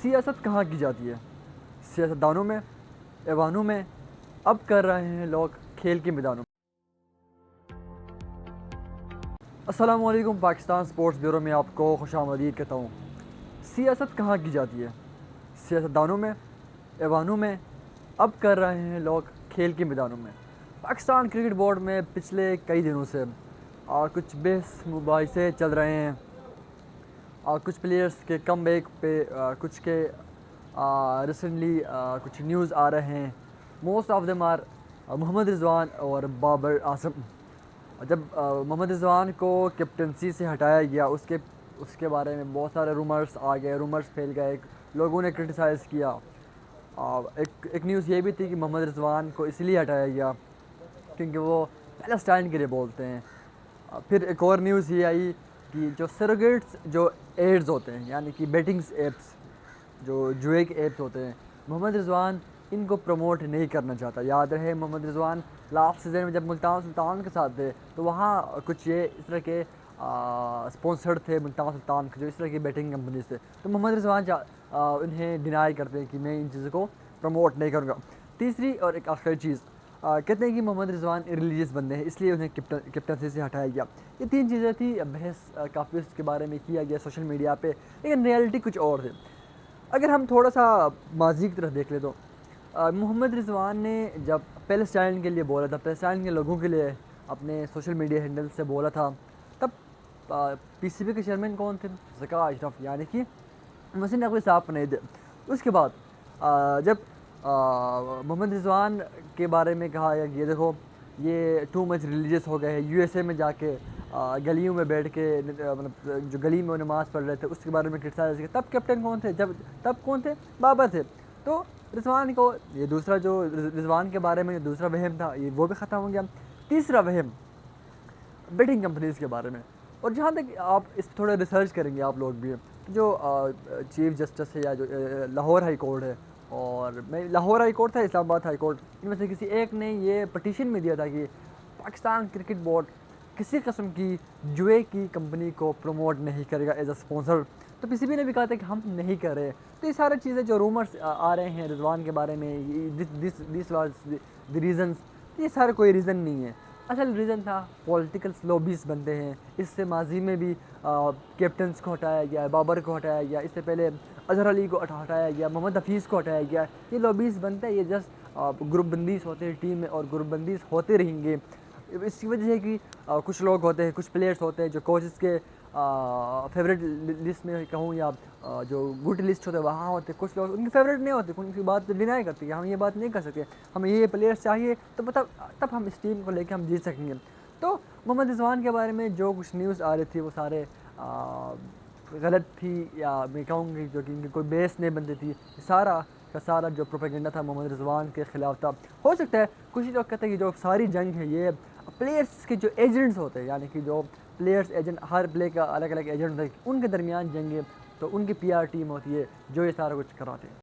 सियासत कहाँ की जाती है? सियासतदानों में, ऐवानों में, अब कर रहे हैं लोग खेल के मैदानों में। अस्सलामुअलैकुम, पाकिस्तान स्पोर्ट्स ब्यूरो में आपको खुशामदीद कहता हूँ। सियासत कहाँ की जाती है? सियासतदानों में, ऐवानों में, अब कर रहे हैं लोग खेल के मैदानों में। पाकिस्तान क्रिकेट बोर्ड में पिछले कई दिनों से कुछ बहस मुबाहिसे चल रहे हैं और कुछ प्लेयर्स के कमबैक पे कुछ के रिसेंटली कुछ न्यूज़ आ रहे हैं। Most of them are Mohammad Rizwan और बाबर आजम। जब मोहम्मद रिजवान को कैप्टनसी से हटाया गया उसके उसके बारे में बहुत सारे रूमर्स आ गए, रूमर्स फैल गए, लोगों ने क्रिटिसाइज़ किया। एक न्यूज़ ये भी थी कि मोहम्मद रिजवान को इसलिए हटाया गया क्योंकि वो पैलेस्टाइन के लिए बोलते हैं। फिर एक और न्यूज़ ये आई कि जो सरोगेट्स जो एड्स होते हैं, यानी कि बेटिंग्स एप्स, जो जुए के एप्स होते हैं, मोहम्मद रिजवान इनको प्रमोट नहीं करना चाहता। याद रहे मोहम्मद रिजवान लास्ट सीज़न में जब मुल्तान सुल्तान के साथ थे तो वहाँ कुछ ये इस तरह के स्पॉन्सर्ड थे मुल्तान सुल्तान के, जो इस तरह की बेटिंग कंपनीज थे। तो मोहम्मद रिजवान इन्हें डिनाई करते हैं कि मैं इन चीज़ों को प्रमोट नहीं करूँगा। तीसरी और एक आखिरी चीज़, कहते हैं कि मोहम्मद रिजवान रिलीजियस बंदे हैं इसलिए उन्हें कैप्टनसी से हटाया गया। ये तीन चीज़ें थी, बहस काफ़ी उसके बारे में किया गया सोशल मीडिया पे, लेकिन रियलिटी कुछ और थी। अगर हम थोड़ा सा माजी की तरफ देख ले तो मोहम्मद रिजवान ने जब पैलेस्टाइन के लिए बोला था, पैलेस्टाइन के लोगों के लिए अपने सोशल मीडिया हैंडल से बोला था, तब पीसीबी के चेयरमैन कौन थे? ज़का अशरफ, यानी कि मसीह नकवी साहब नहीं थे। उसके बाद जब मोहम्मद रिजवान के बारे में कहा कि ये देखो ये टू मच रिलीजियस हो गए हैं, यूएसए में जाके गलियों में बैठ के मतलब जो गली में नमाज़ पढ़ रहे थे उसके बारे में क्रिटिसाइज किया। तब कैप्टन कौन थे? तब कौन थे? बाबर थे। तो रिजवान को ये दूसरा जो रिजवान के बारे में दूसरा वहम था ये वो भी ख़त्म हो गया। तीसरा वहम बेटिंग कंपनीज़ के बारे में, और जहाँ तक आप इस थोड़ा रिसर्च करेंगे आप लोग भी, तो जो चीफ़ जस्टिस है या जो लाहौर हाई कोर्ट है, और मैं लाहौर हाई कोर्ट था, इस्लामाबाद हाई कोर्ट, इनमें से किसी एक ने ये पटिशन में दिया था कि पाकिस्तान क्रिकेट बोर्ड किसी किस्म की जुए की कंपनी को प्रमोट नहीं करेगा एज अ स्पॉन्सर। तो पीसीबी ने भी कहा था कि हम नहीं कर रहे। तो ये सारी चीज़ें जो रूमर्स आ रहे हैं रिजवान के बारे में, दिस वाज द रीज़न्स, ये सारा कोई रीज़न नहीं है। असल रीज़न था पॉलिटिकल लॉबीज़ बनते हैं। इससे माजी में भी कैप्टन्स को हटाया गया, बाबर को हटाया गया, इससे पहले अजहर अली को हटाया गया, मोहम्मद हफीज़ को हटाया गया। ये लॉबीज़ बनते हैं, ये जस्ट ग्रुप बंदीज़ होते हैं टीम में और ग्रुप बंदीज़ होते रहेंगे। इसकी वजह है कि कुछ लोग होते हैं, कुछ प्लेयर्स होते हैं जो कोचेस के फेवरेट लिस्ट में कहूँ या जो गुड लिस्ट होते हैं वहाँ होते हैं। कुछ लोग उनके फेवरेट नहीं होते, उनकी बात डिनाई करते हैं, हम ये बात नहीं कर सकते, हमें ये प्लेयर्स चाहिए तो तब हम इस टीम को लेकर हम जीत सकेंगे। तो मोहम्मद रिजवान के बारे में जो कुछ न्यूज़ आ रही थी वो सारे गलत थी, या मैं कहूँगी जो कि इनकी कोई बेस नहीं बनती थी। सारा का सारा जो प्रोपेगेंडा था मोहम्मद रिजवान के ख़िलाफ़ था। हो सकता है कुछ लोग कहते हैं कि जो सारी जंग है ये प्लेयर्स के जो एजेंट्स होते हैं, यानी कि जो प्लेयर्स एजेंट, हर प्ले का अलग अलग एजेंट होता है, उनके दरमियान जंग है, तो उनकी पीआर टीम होती है जो ये सारा कुछ कराते हैं।